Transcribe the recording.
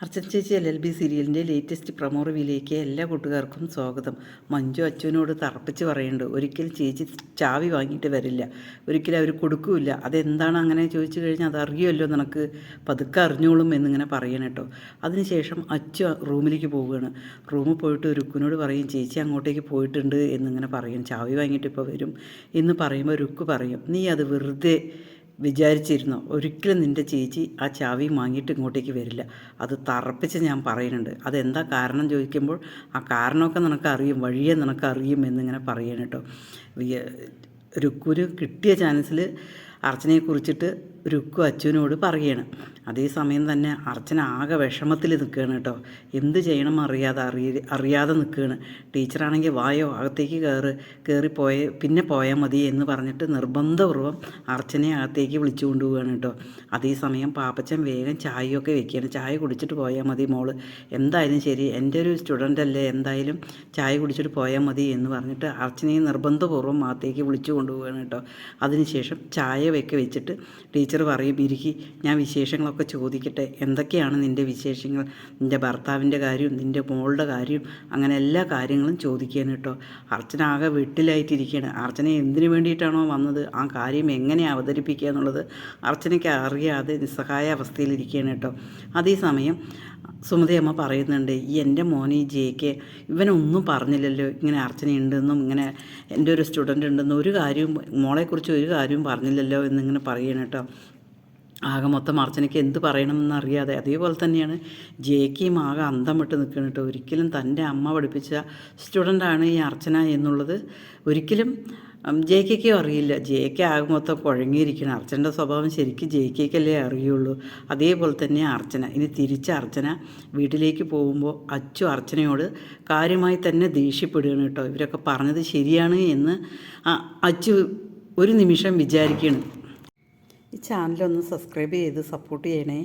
അർച്ചന ചേച്ചി LLB സീരിയലിൻ്റെ latest promo റിവ്യൂയിലേക്ക് എല്ലാ കൂട്ടുകാർക്കും സ്വാഗതം. മഞ്ജു അച്ചുവിനോട് തറപ്പിച്ച് പറയുന്നുണ്ട്, ഒരിക്കലും ചേച്ചി ചാവി വാങ്ങിയിട്ട് വരില്ല, ഒരിക്കലും അവർ കൊടുക്കില്ല. അതെന്താണ് അങ്ങനെ ചോദിച്ചു കഴിഞ്ഞാൽ അതറിയുമല്ലോ, നിനക്ക് പതുക്കെ അറിഞ്ഞോളും എന്നിങ്ങനെ പറയണം കേട്ടോ. അതിനുശേഷം അച്ചു റൂമിലേക്ക് പോവുകയാണ്. റൂമിൽ പോയിട്ട് രുക്കുനോട് പറയും, ചേച്ചി അങ്ങോട്ടേക്ക് പോയിട്ടുണ്ട് എന്നിങ്ങനെ പറയും. ചാവി വാങ്ങിയിട്ട് ഇപ്പോൾ വരും എന്ന് പറയുമ്പോൾ രുക്ക് പറയും, നീ അത് വെറുതെ വിചാരിച്ചിരുന്നോ? ഒരിക്കലും നിൻ്റെ ചേച്ചി ആ ചാവി വാങ്ങിയിട്ട് ഇങ്ങോട്ടേക്ക് വരില്ല. അത് തറപ്പിച്ച് ഞാൻ പറയുന്നുണ്ട്. അതെന്താ കാരണം ചോദിക്കുമ്പോൾ ആ കാരണമൊക്കെ നിനക്കറിയും, വഴിയെ നിനക്കറിയും എന്നിങ്ങനെ പറയണം കേട്ടോ. രുക്കുന് കിട്ടിയ ചാൻസിൽ അർച്ചനയെക്കുറിച്ചിട്ട് രുക്കു അച്ചുവിനോട് പറയുകയാണ്. അതേസമയം തന്നെ അർച്ചന ആകെ വിഷമത്തിൽ നിൽക്കുകയാണ് കേട്ടോ. എന്ത് ചെയ്യണം അറിയാതെ നിൽക്കുകയാണ്. ടീച്ചറാണെങ്കിൽ വായോ അകത്തേക്ക് പിന്നെ പോയാൽ മതി എന്ന് പറഞ്ഞിട്ട് നിർബന്ധപൂർവ്വം അർച്ചനയെ അകത്തേക്ക് വിളിച്ചു കൊണ്ടുപോവുകയാണ് കേട്ടോ. അതേസമയം പാപ്പച്ചൻ വേഗം ചായയൊക്കെ വെക്കുകയാണ്. ചായ കുടിച്ചിട്ട് പോയാൽ മതി മോള്, എന്തായാലും ശരി, എൻ്റെ ഒരു സ്റ്റുഡൻ്റ് അല്ലേ, എന്തായാലും ചായ കുടിച്ചിട്ട് പോയാൽ മതി എന്ന് പറഞ്ഞിട്ട് അർച്ചനയെ നിർബന്ധപൂർവ്വം അകത്തേക്ക് വിളിച്ചു കൊണ്ടുപോവുകയാണ് കേട്ടോ. അതിനുശേഷം ചായ വെച്ചിട്ട് ടീച്ചർ പറയും, ഇരിക്കി, ഞാൻ വിശേഷങ്ങളൊക്കെ ചോദിക്കട്ടെ, എന്തൊക്കെയാണ് നിൻ്റെ വിശേഷങ്ങൾ, നിൻ്റെ ഭർത്താവിൻ്റെ കാര്യവും നിൻ്റെ മോളുടെ കാര്യവും അങ്ങനെ എല്ലാ കാര്യങ്ങളും ചോദിക്കുകയാണ് കേട്ടോ. അർച്ചന ആകെ വെട്ടിലായിട്ടിരിക്കുകയാണ്. അർച്ചന എന്തിനു വേണ്ടിയിട്ടാണോ വന്നത്, ആ കാര്യം എങ്ങനെ അവതരിപ്പിക്കുക എന്നുള്ളത് അർച്ചനയ്ക്ക് അറിയാതെ നിസ്സഹായ അവസ്ഥയിലിരിക്കുകയാണ് കേട്ടോ. അതേസമയം സുമതിയമ്മ പറയുന്നുണ്ട്, ഈ എൻ്റെ മോനെ ഈ ജെക്ക് ഇവനൊന്നും പറഞ്ഞില്ലല്ലോ, ഇങ്ങനെ അർച്ചന ഉണ്ടെന്നും ഇങ്ങനെ എൻ്റെ ഒരു സ്റ്റുഡൻ്റ് ഉണ്ടെന്നും ഒരു കാര്യവും മോളെക്കുറിച്ച് ഒരു കാര്യവും പറഞ്ഞില്ലല്ലോ എന്നിങ്ങനെ പറയണം കേട്ടോ. ആകെ മൊത്തം അർച്ചനയ്ക്ക് എന്ത് പറയണമെന്നറിയാതെ, അതേപോലെ തന്നെയാണ് ജെക്കും ആകെ അന്തം വിട്ട് നിൽക്കണം കേട്ടോ. ഒരിക്കലും തൻ്റെ അമ്മ പഠിപ്പിച്ച സ്റ്റുഡൻ്റാണ് ഈ അർച്ചന എന്നുള്ളത് ഒരിക്കലും ജെയ്ക്കും അറിയില്ല. ജെയ്ക്ക് ആകെ മൊത്തം കുഴങ്ങിയിരിക്കണം. അർച്ചൻ്റെ സ്വഭാവം ശരിക്കും ജെയ്ക്കല്ലേ അറിയുള്ളൂ. അതേപോലെ തന്നെ അർച്ചന ഇനി തിരിച്ച് അർച്ചന വീട്ടിലേക്ക് പോകുമ്പോൾ അച്ചു അർച്ചനയോട് കാര്യമായി തന്നെ ദേഷ്യപ്പെടുകയാണ് കേട്ടോ. ഇവരൊക്കെ പറഞ്ഞത് ശരിയാണ് എന്ന് അച്ചു ഒരു നിമിഷം വിചാരിക്കണം. ഈ ചാനലൊന്ന് സബ്സ്ക്രൈബ് ചെയ്ത് സപ്പോർട്ട് ചെയ്യണേ.